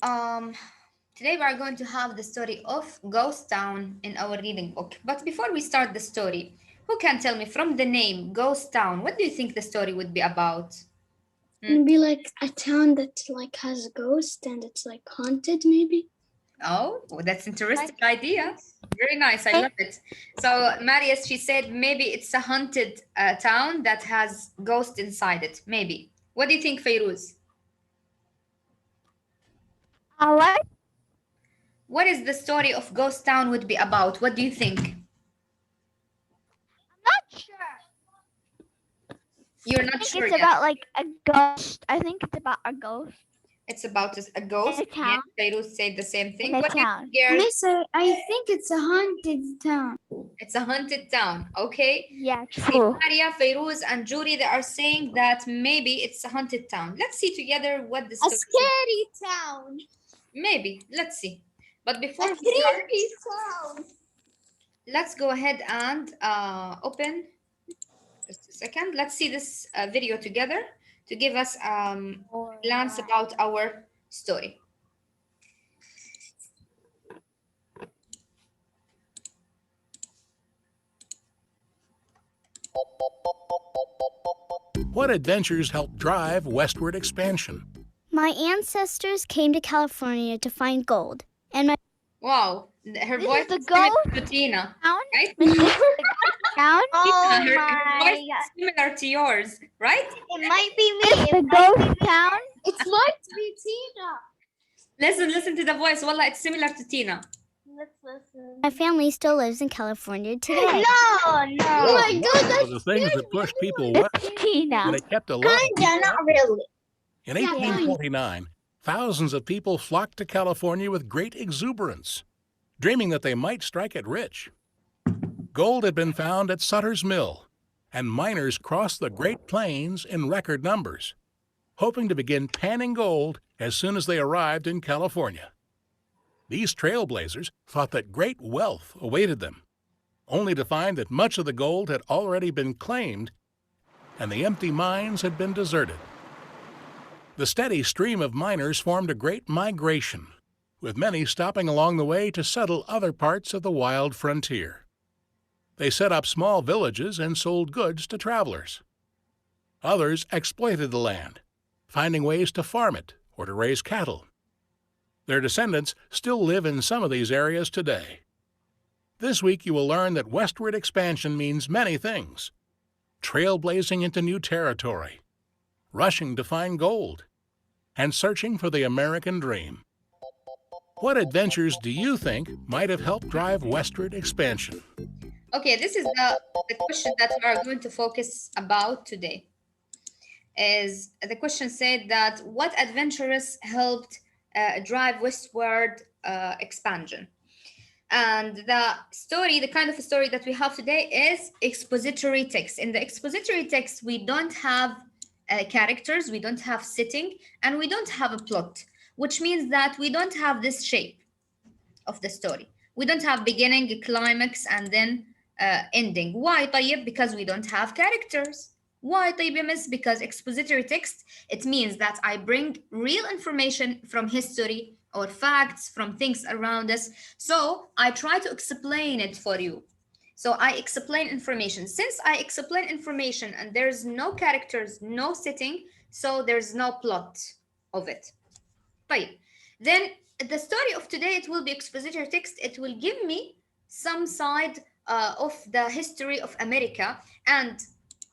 Um, Today we are going to have the story of Ghost Town in our reading book. But before we start the story, who can tell me from the name Ghost Town, what do you think the story would be about? Maybe like a town that like has a ghost and it's like haunted, maybe. Oh, that's interesting idea. Very nice. I love it. So Marius, she said maybe it's a haunted town that has ghost inside it. Maybe. What do you think, Feiruz? What? What is the story of Ghost Town would be about? What do you think? Not sure. You're I not think sure it's yet. about like a ghost. I think it's about a ghost It's about a ghost. in a town. Yeah, Feiruz said the same thing. In a What do you town. think, girls? Miss, I think it's a haunted town. It's a haunted town. Okay. Yeah, See, true. Maria, Feiruz, and Juri, they are saying that maybe it's a haunted town. Let's see together what the A story. scary town. Maybe. Let's see. But A before we start, creepy town. let's go ahead and open. Just a second. Let's see this video together to give us a glance about our story. What adventures helped drive westward expansion? My ancestors came to California to find gold, and my Wow, her This voice is the is similar ghost to Tina, town? right? Is this the town? Tina, Oh her voice my! is similar to yours, right? It might be Is me. the ghost town? It might be Tina. Listen to the voice. Wallah, it's similar to Tina. Let's listen. my family still lives in California today. No. Oh my God, One of the things that pushed people west It's Tina. and it kept a lot of kinda, people not out. really. In Yeah, 1849, thousands of people flocked to California with great exuberance, dreaming that they might strike it rich. Gold had been found at Sutter's Mill, and miners crossed the Great Plains in record numbers, hoping to begin panning gold as soon as they arrived in California. These trailblazers thought that great wealth awaited them, only to find that much of the gold had already been claimed and the empty mines had been deserted. The steady stream of miners formed a great migration, with many stopping along the way to settle other parts of the wild frontier. They set up small villages and sold goods to travelers. Others exploited the land, finding ways to farm it or to raise cattle. Their descendants still live in some of these areas today. This week you will learn that westward expansion means many things: trailblazing into new territory, rushing to find gold, and searching for the American dream. What adventures do you think might have helped drive westward expansion? Okay, this is the question that we are going to focus about today. Is the question said that what adventurous helped drive westward expansion? And the story, the kind of story that we have today is expository text. In the expository text, we don't have characters, we don't have setting, and we don't have a plot, which means that we don't have this shape of the story. We don't have beginning, climax, and then ending. Why, طيب? Because we don't have characters. Why, طيب, يا miss? Because expository text, it means that I bring real information from history or facts from things around us. So I try to explain it for you. So I explain information. Since I explain information and there's no characters, no setting, so there's no plot of it. طيب. Then the story of today, it will be expository text. It will give me some side of the history of America, and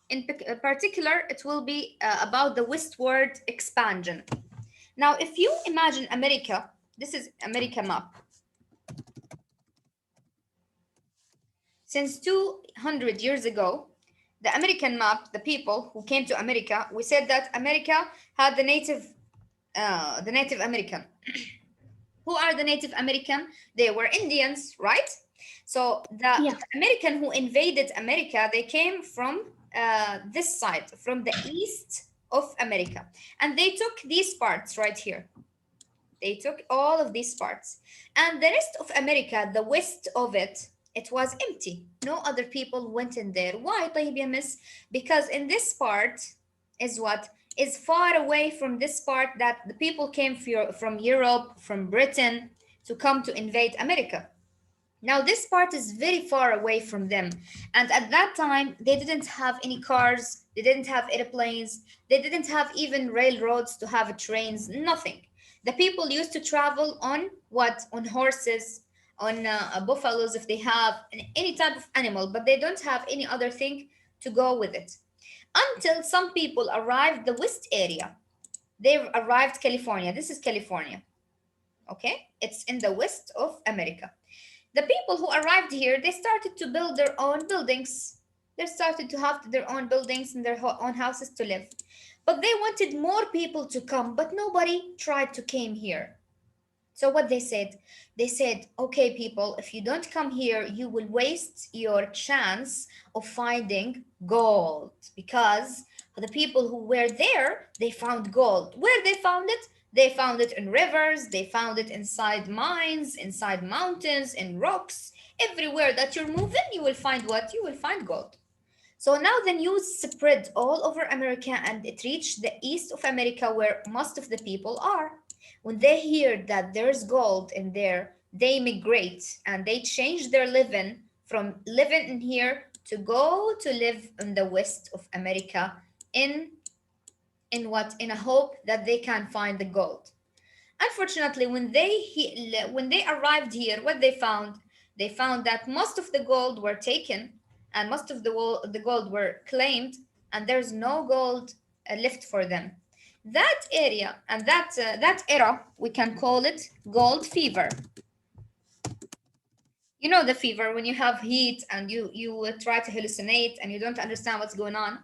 in particular, it will be about the westward expansion. Now, if you imagine America, this is America map. Since 200 years ago, the American map, the people who came to America, we said that America had the Native American. Who are the Native American? They were Indians, right? So the American who invaded America, they came from this side, from the east of America. And they took these parts right here. They took all of these parts. And the rest of America, the west of it, it was empty. No other people went in there. Why, طيب يا miss? Because in this part is what? is far away from this part that the people came from Europe, from Britain, to come to invade America. Now, this part is very far away from them. And at that time, they didn't have any cars, they didn't have airplanes, they didn't have even railroads to have trains, nothing. The people used to travel on what? On horses, on buffaloes if they have any type of animal, but they don't have any other thing to go with it. Until some people arrived the west area. They arrived California. This is California. Okay? It's in the west of America. The people who arrived here, they started to build their own buildings. They started to have their own buildings and their own houses to live. But they wanted more people to come, but nobody tried to came here. So what they said, okay, people, if you don't come here, you will waste your chance of finding gold, because the people who were there, they found gold. Where they found it? They found it in rivers, they found it inside mines, inside mountains, in rocks. Everywhere that you're moving, you will find what? You will find gold. So now the news spread all over America, and it reached the east of America where most of the people are. When they hear that there's gold in there, they migrate and they change their living from living in here to go to live in the west of America in what? In a hope that they can find the gold. Unfortunately, when they arrived here, what they found? They found that most of the gold were taken and most of the gold were claimed, and there's no gold left for them. That area and that era, we can call it gold fever. You know the fever when you have heat and you try to hallucinate and you don't understand what's going on.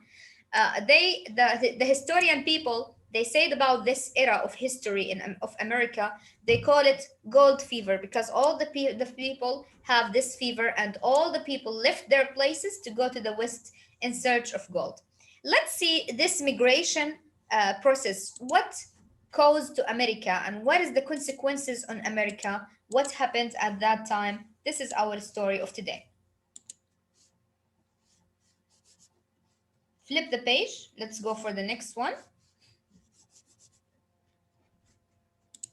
The historian people, they said about this era of history of America, they call it gold fever because all the people have this fever, and all the people left their places to go to the west in search of gold. Let's see this migration process. What caused to America and what is the consequences on America? What happened at that time? This is our story of today. Flip the page. Let's go for the next one.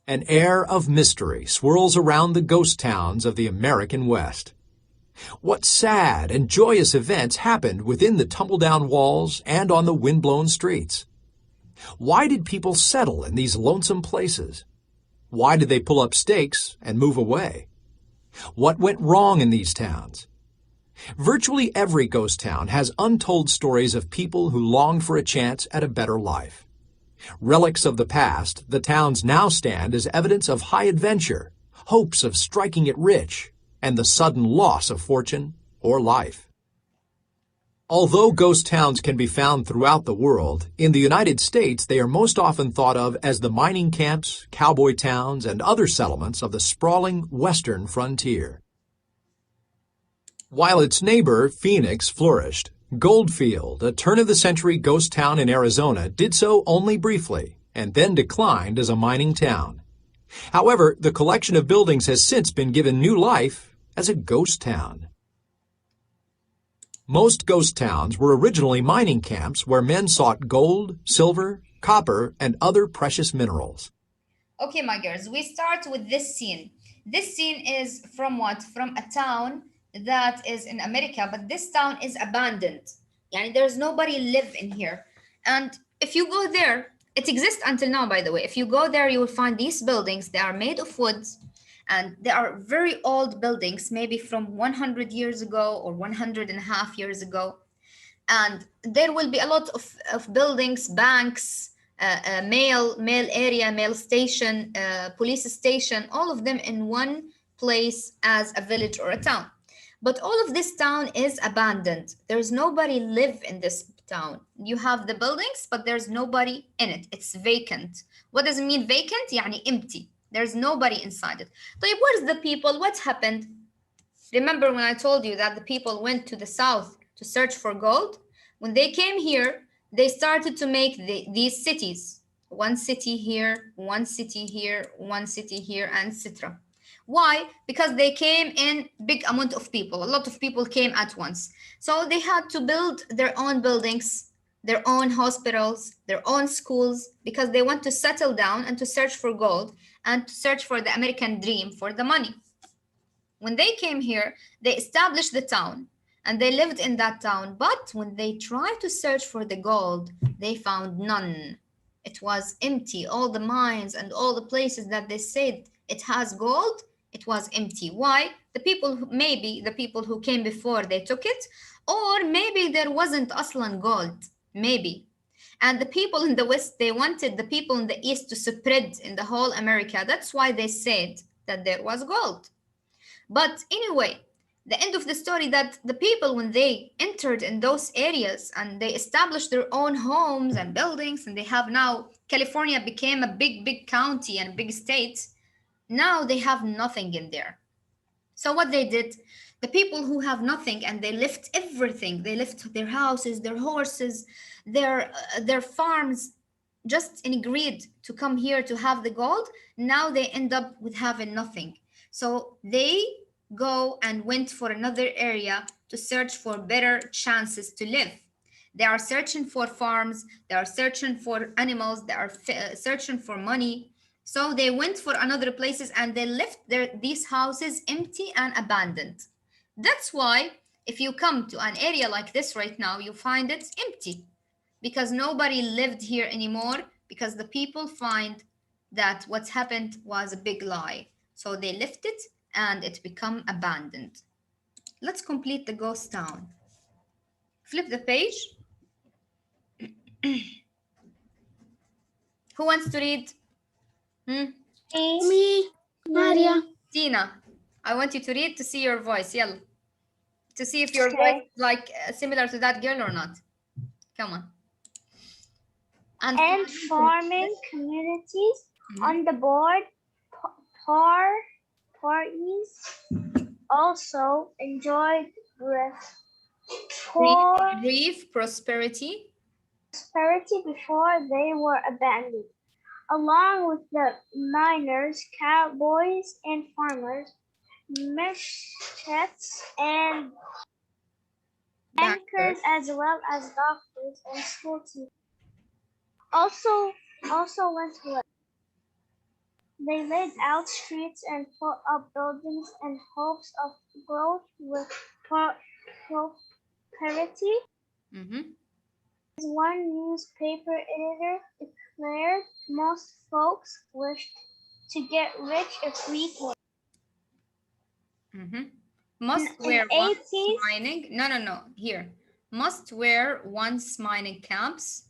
An air of mystery swirls around the ghost towns of the American West. What sad and joyous events happened within the tumble-down walls and on the wind-blown streets? Why did people settle in these lonesome places? Why did they pull up stakes and move away? What went wrong in these towns? Virtually every ghost town has untold stories of people who longed for a chance at a better life. Relics of the past, the towns now stand as evidence of high adventure, hopes of striking it rich, and the sudden loss of fortune or life. Although ghost towns can be found throughout the world, in the United States they are most often thought of as the mining camps, cowboy towns, and other settlements of the sprawling western frontier. While its neighbor, Phoenix, flourished, Goldfield, a turn-of-the-century ghost town in Arizona, did so only briefly, and then declined as a mining town. However, the collection of buildings has since been given new life as a ghost town. Most ghost towns were originally mining camps where men sought gold, silver, copper, and other precious minerals. Okay, my girls, we start with this scene. This scene is from what? From a town that is in America, but this town is abandoned. Yani there's nobody live in here. And if you go there, it exists until now, by the way. If you go there, you will find these buildings. They are made of wood, and they are very old buildings, maybe from 100 years ago or 100.5 years ago. And there will be a lot of buildings, banks, mail area, mail station, police station, all of them in one place as a village or a town. But all of this town is abandoned. There's nobody live in this town. You have the buildings, but there's nobody in it. It's vacant. What does it mean vacant? يعني empty. There's nobody inside it. طيب, where's the people? What happened? Remember when I told you that the people went to the south to search for gold? When they came here, they started to make these cities. One city here, one city here, one city here, and etc. Why? Because they came in big amount of people. A lot of people came at once. So they had to build their own buildings their own hospitals, their own schools, because they want to settle down and to search for gold and to search for the American dream, for the money. When they came here, they established the town and they lived in that town. But when they tried to search for the gold, they found none. It was empty. All the mines and all the places that they said it has gold, it was empty. Why? The people, maybe the people who came before, they took it, or maybe there wasn't aslan gold, maybe. And the people in the West, they wanted the people in the East to spread in the whole America. That's why they said that there was gold. But anyway, the end of the story, that the people, when they entered in those areas and they established their own homes and buildings, and they have now, California became a big county and a big state. Now they have nothing in there. So what they did, the people who have nothing, and they left everything, they left their houses, their horses, their farms, just in greed to come here to have the gold. Now they end up with having nothing. So they go and went for another area to search for better chances to live. They are searching for farms, they are searching for animals, they are searching for money. So they went for another places and they left these houses empty and abandoned. That's why if you come to an area like this right now, you find it empty, because nobody lived here anymore, because the people find that what's happened was a big lie. So they left it and it become abandoned. Let's complete the ghost town. Flip the page. Who wants to read? Me, Maria. Tina, I want you to read to see your voice. Yell. To see if your voice is like similar to that girl or not. Come on. And farming communities on the board parties also enjoyed brief prosperity before they were abandoned. Along with the miners, cowboys, and farmers, merchants, and bankers, as well as doctors and school teachers, also went to work. They laid out streets and put up buildings in hopes of growth with prosperity. As one newspaper editor declared, most folks wished to get rich if we could. Must wear once mining. No. Here. Must wear once mining camps.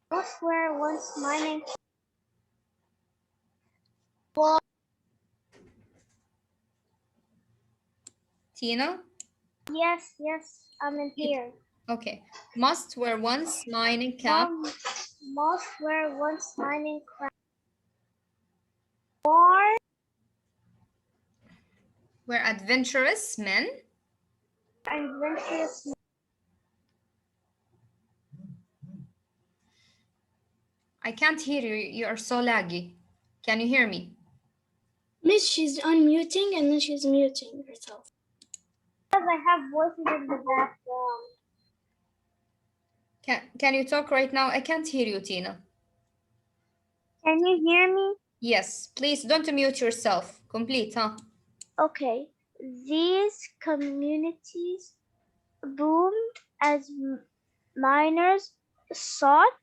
Must wear once mining. Tina? Yes, I'm in here. Okay. Must wear once mining cap. Must wear once mining cap. Were adventurous men. Adventurous men. I can't hear you. You are so laggy. Can you hear me? Miss, she's unmuting and then she's muting herself. Because I have voices in the background. Can you talk right now? I can't hear you, Tina. Can you hear me? Yes, please don't mute yourself. Complete, huh? Okay. These communities boomed as miners sought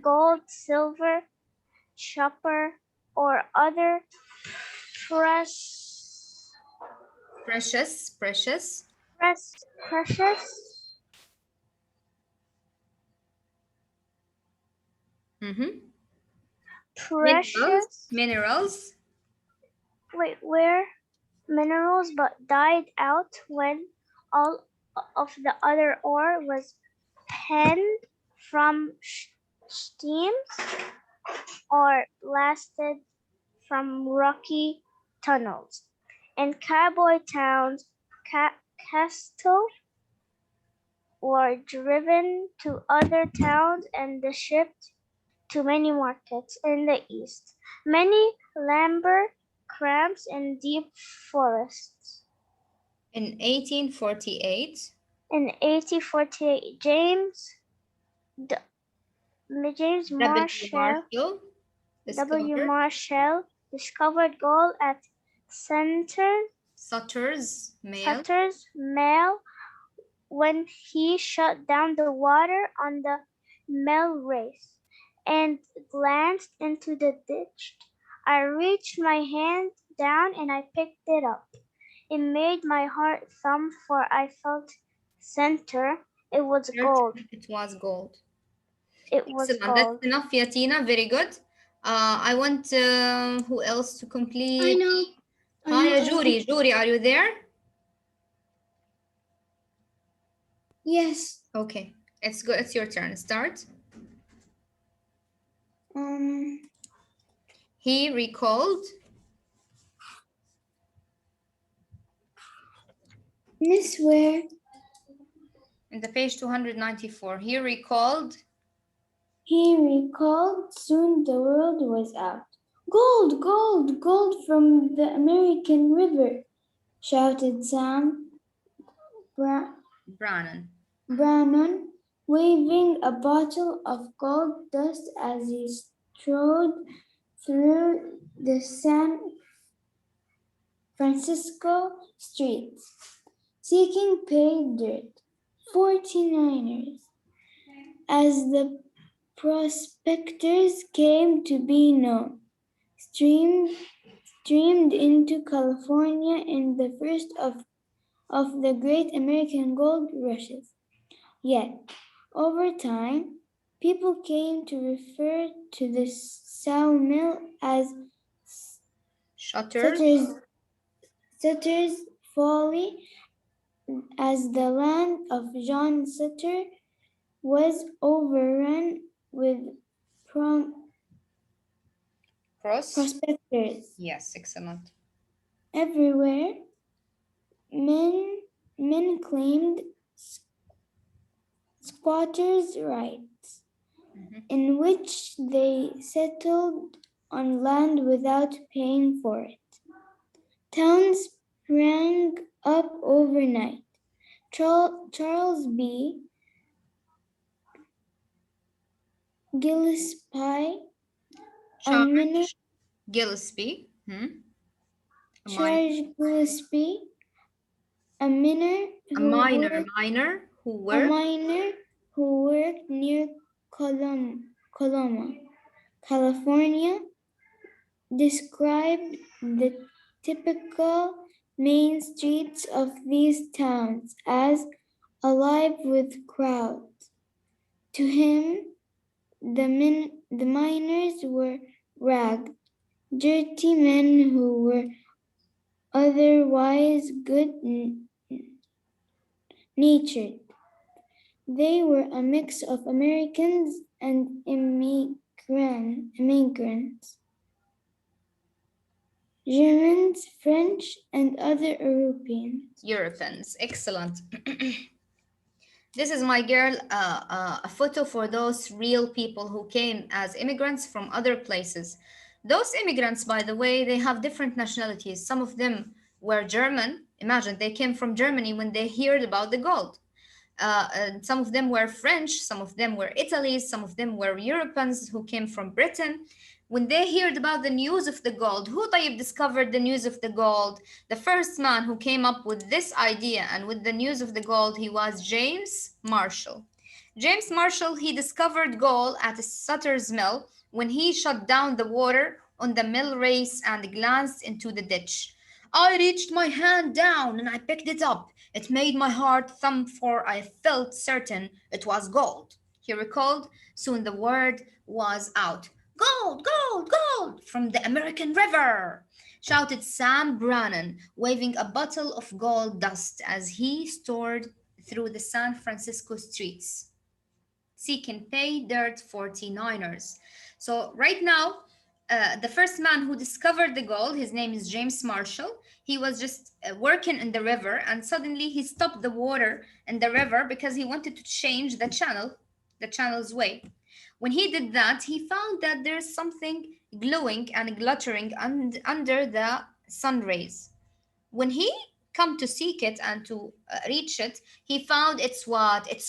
gold, silver, copper, or other precious minerals. Minerals, but died out when all of the other ore was penned from streams or blasted from rocky tunnels. In cowboy towns, cattle were driven to other towns and shipped to many markets in the east. Many lumber camps in deep forests. In 1848. In 1848, James James W. Marshall discovered gold at Sutter's Mill. Sutter's Mill when he shut down the water on the mill race and glanced into the ditch. I reached my hand down and I picked it up. It made my heart thump, for I felt center. It was gold. It was gold. It was Excellent. gold. That's enough, Yatina. Very good. I want who else to complete? I know. Hi, Juri. Juri, are you there? Yes. Okay. It's good. It's your turn. Start. He recalled. Miss Ware. In the page 294, he recalled. He recalled soon the world was out. Gold, gold, gold from the American River, shouted Sam Brannan, waving a bottle of gold dust as he strode through the San Francisco streets, seeking pay dirt. 49ers, as the prospectors came to be known, streamed into California in the first of the great American gold rushes. Yet, over time, people came to refer to the sawmill as Sutter's Folly, as the land of John Sutter was overrun with prospectors. Yes, excellent. Everywhere, men claimed squatters' rights, in which they settled on land without paying for it. Towns sprang up overnight. Charles B. Gillespie, Gillespie, a miner who worked near Coloma, California, described the typical main streets of these towns as alive with crowds. To him, the miners were ragged, dirty men who were otherwise good-natured. They were a mix of Americans and immigrants, Germans, French, and other Europeans. Excellent. This is, my girl, a photo for those real people who came as immigrants from other places. Those immigrants, by the way, they have different nationalities. Some of them were German. Imagine, they came from Germany when they heard about the gold. And some of them were French, some of them were Italy, some of them were Europeans who came from Britain. When they heard about the news of the gold, who discovered the news of the gold? The first man who came up with this idea and with the news of the gold, he was James Marshall. James Marshall, he discovered gold at Sutter's Mill when he shut down the water on the mill race and glanced into the ditch. I reached my hand down and I picked it up. It made my heart thump, for I felt certain it was gold. He recalled. Soon the word was out. Gold, gold, gold from the American River, shouted Sam Brannan, waving a bottle of gold dust as he strode through the San Francisco streets, seeking pay dirt 49ers. So right now, the first man who discovered the gold, his name is James Marshall. He was just working in the river, and suddenly he stopped the water in the river because he wanted to change the channel's way. When he did that, he found that there's something glowing and glittering under the sun rays. When he come to seek it and to reach it, he found it's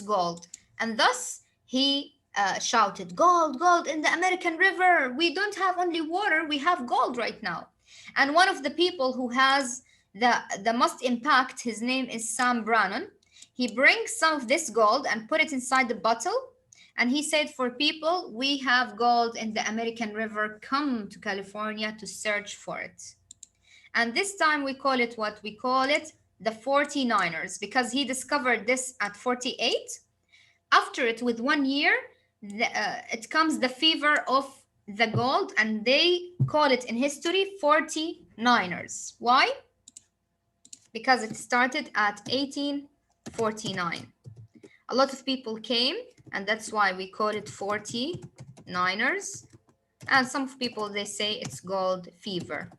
gold. And thus, he shouted, "Gold, gold in the American River. We don't have only water, we have gold right now." And one of the people who has the most impact, his name is Sam Brannon. He brings some of this gold and put it inside the bottle. And he said, "For people, we have gold in the American River. Come to California to search for it." And this time we call it what? We call it the 49ers, because he discovered this at 48. After it, with 1 year, it comes the fever of the gold, and they call it in history 49ers. Why? Because it started at 1849. A lot of people came, and that's why we call it 49ers. And some people, they say it's gold fever.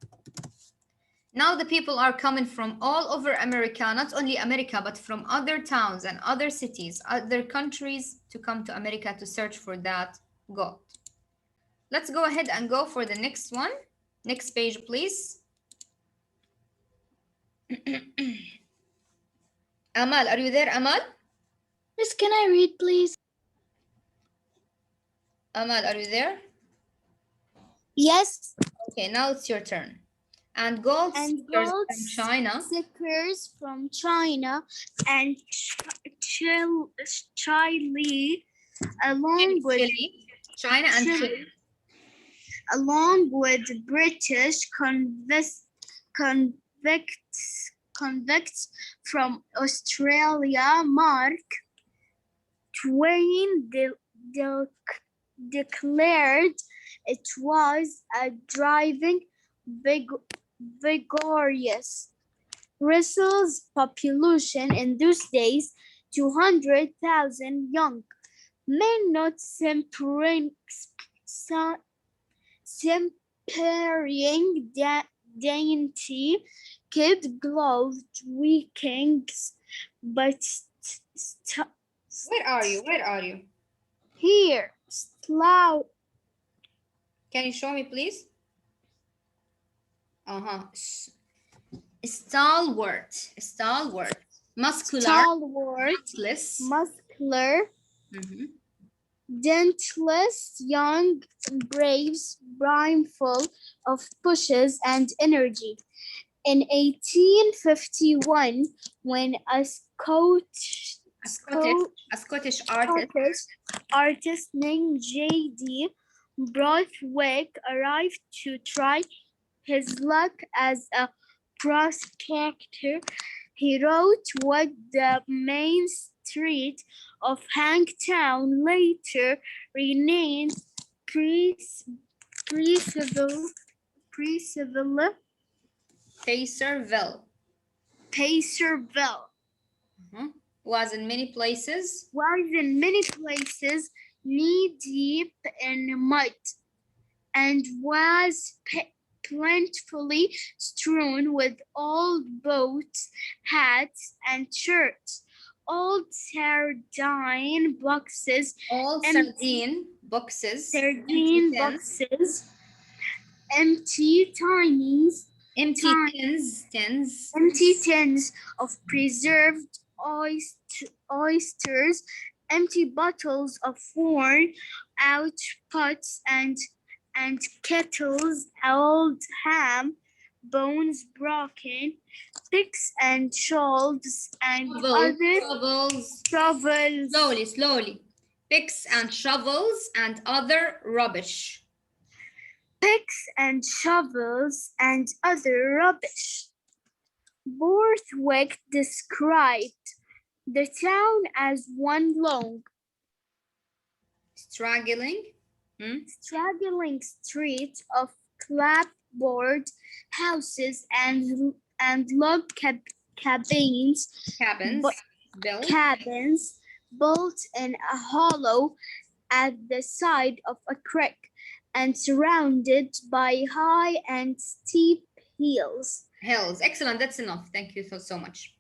Now the people are coming from all over America, not only America, but from other towns and other cities, other countries, to come to America to search for that gold. Let's go ahead and go for the next one. Next page, please. Amal, are you there, Amal? Miss, can I read, please? Amal, are you there? Yes. Okay, now it's your turn. And gold seekers from China. Seekers from China and Chile, along with China and Chile. along with British convicts from Australia, Mark Twain declared it was a driving vigorous. Russell's population in those days, 200,000 young men, not simpering dainty, kid-gloved Vikings, but Where are you? Where are you? here, slow. Can you show me, please? Stalwart, muscular, muscular, Mhm. dentless, young braves, brimful of pushes and energy. In 1851, when a Scottish artist named J.D. Broadwick arrived to try his luck as a prospector, he wrote what the main street of Hangtown, later renamed Pacerville, was in many places. Knee-deep in mud, and was plentifully strewn with old boats, hats, and shirts, old sardine boxes, empty tins of preserved oysters, empty bottles of worn out pots and kettles, old ham, bones broken, picks and shovels, and shovels. Slowly. Picks and shovels and other rubbish. Borthwick described the town as one long, straggling street of clapboard houses and log cabins built in a hollow at the side of a creek and surrounded by high and steep hills. Excellent, that's enough. Thank you so much.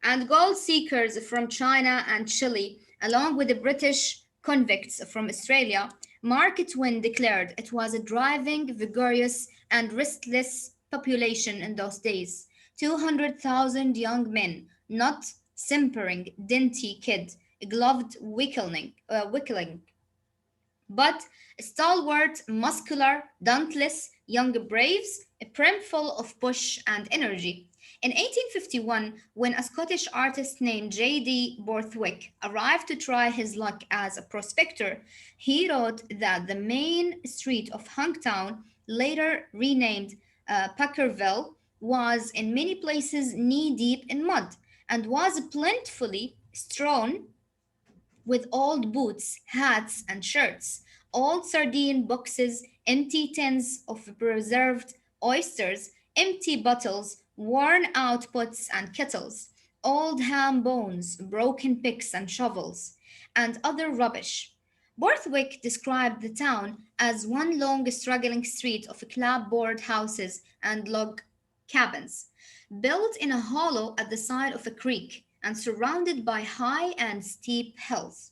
And gold seekers from China and Chile, along with the British convicts from Australia, Mark Twain declared it was a driving, vigorous, and restless population in those days. 200,000 young men, not simpering, dainty kid, gloved Wickling, but stalwart, muscular, dauntless, young braves, brimful of push and energy. In 1851, when a Scottish artist named J.D. Borthwick arrived to try his luck as a prospector, he wrote that the main street of Hunktown, later renamed Packerville, was in many places knee deep in mud and was plentifully strewn with old boots, hats, and shirts, old sardine boxes, empty tins of preserved oysters, empty bottles, worn out pots and kettles, old ham bones, broken picks and shovels, and other rubbish. Borthwick described the town as one long straggling street of clapboard houses and log cabins, built in a hollow at the side of a creek and surrounded by high and steep hills.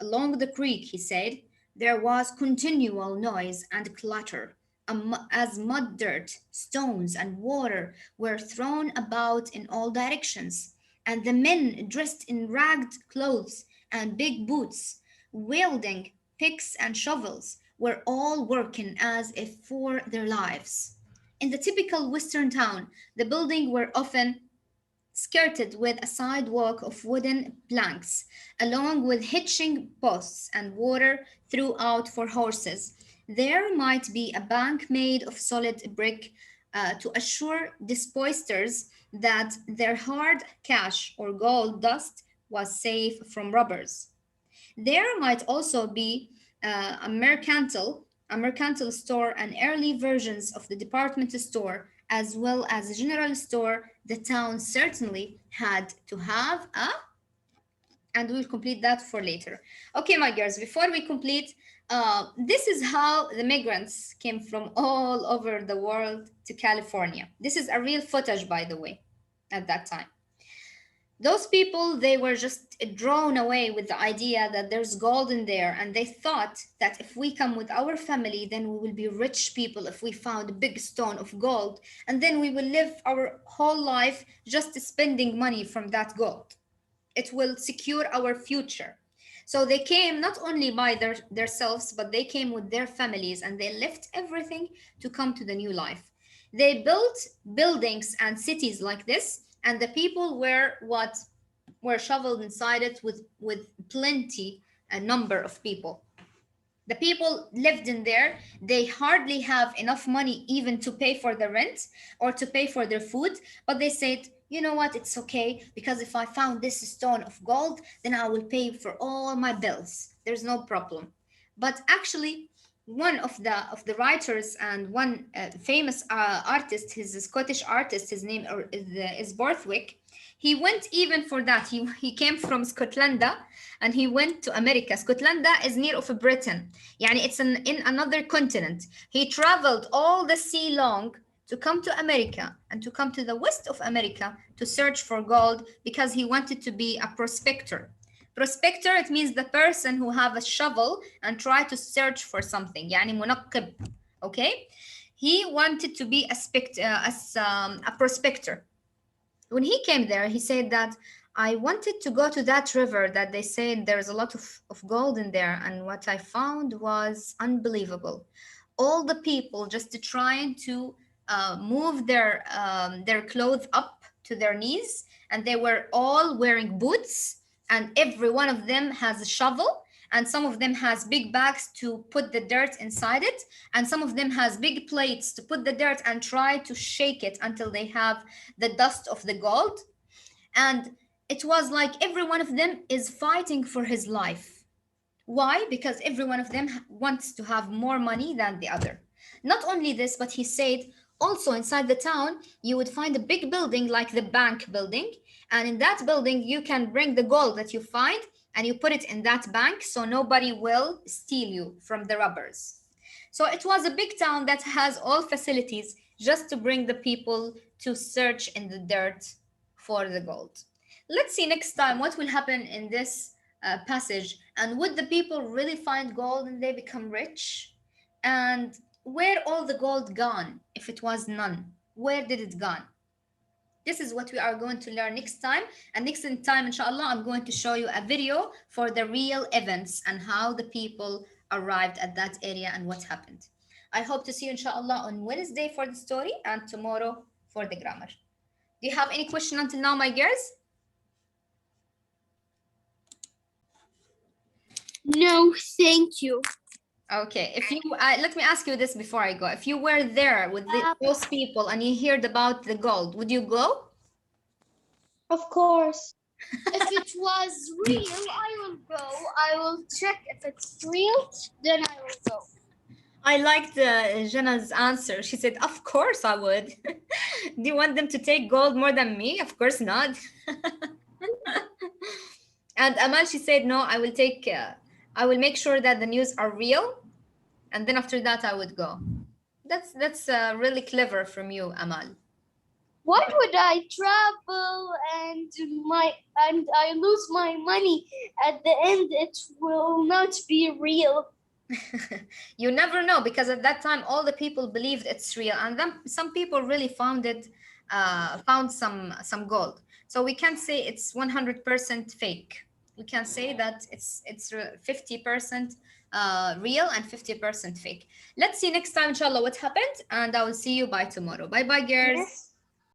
Along the creek, he said, there was continual noise and clatter, as mud, dirt, stones, and water were thrown about in all directions, and the men dressed in ragged clothes and big boots, wielding picks and shovels, were all working as if for their lives. In the typical Western town, the buildings were often skirted with a sidewalk of wooden planks, along with hitching posts and water throughout for horses. There might be a bank made of solid brick to assure dispoisters that their hard cash or gold dust was safe from robbers. There might also be a mercantile store and early versions of the department store, as well as a general store. The town certainly had to have a, and we'll complete that for later. Okay, my girls, before we complete, this is how the migrants came from all over the world to California. This is a real footage, by the way, at that time. Those people, they were just drawn away with the idea that there's gold in there, and they thought that if we come with our family, then we will be rich people if we found a big stone of gold, and then we will live our whole life just spending money from that gold. It will secure our future. So they came not only by themselves, but they came with their families, and they left everything to come to the new life. They built buildings and cities like this, and the people were shoveled inside it with plenty a number of people. The people lived in there. They hardly have enough money even to pay for the rent or to pay for their food, but they said, you know what, it's okay, because if I found this stone of gold, then I will pay for all my bills. There's no problem. But actually, one of the writers and one famous artist, he's a Scottish artist, his name is Borthwick. He went even for that. He came from Scotland and he went to America. Scotland is near of Britain. Yani it's in another continent. He traveled all the sea long to come to America and to come to the west of America to search for gold because he wanted to be a prospector. Prospector, it means the person who have a shovel and try to search for something. يعني منقب. Okay? He wanted to be a prospector. When he came there, he said that I wanted to go to that river that they said there's a lot of gold in there. And what I found was unbelievable. All the people just trying to move their clothes up to their knees, and they were all wearing boots, and every one of them has a shovel, and some of them has big bags to put the dirt inside it, and some of them has big plates to put the dirt and try to shake it until they have the dust of the gold. And it was like every one of them is fighting for his life. Why? Because every one of them wants to have more money than the other. Not only this, but he said also inside the town, you would find a big building like the bank building. And in that building, you can bring the gold that you find and you put it in that bank so nobody will steal you from the robbers. So it was a big town that has all facilities just to bring the people to search in the dirt for the gold. Let's see next time what will happen in this passage. And would the people really find gold and they become rich? And where all the gold gone if it was none? Where did it gone? This is what we are going to learn next time. And next time, inshallah, I'm going to show you a video for the real events and how the people arrived at that area and what happened. I hope to see you, inshallah, on Wednesday for the story and tomorrow for the grammar. Do you have any question until now, my girls? No, thank you. Okay, if you let me ask you this before I go. If you were there with those people and you heard about the gold, would you go? Of course. If it was real, I will go. I will check if it's real, then I will go. I liked Jenna's answer. She said, of course I would. Do you want them to take gold more than me? Of course not. And Amal, she said, no, I will take, I will make sure that the news are real. And then after that, I would go. That's really clever from you, Amal. Why would I travel and I lose my money? At the end, it will not be real. You never know, because at that time all the people believed it's real, and then some people really found some gold. So we can't say it's 100% fake. We can say that it's 50% real and 50% fake. Let's see next time, inshallah, what happened, and I will see you by tomorrow. Bye bye, girls. Yes.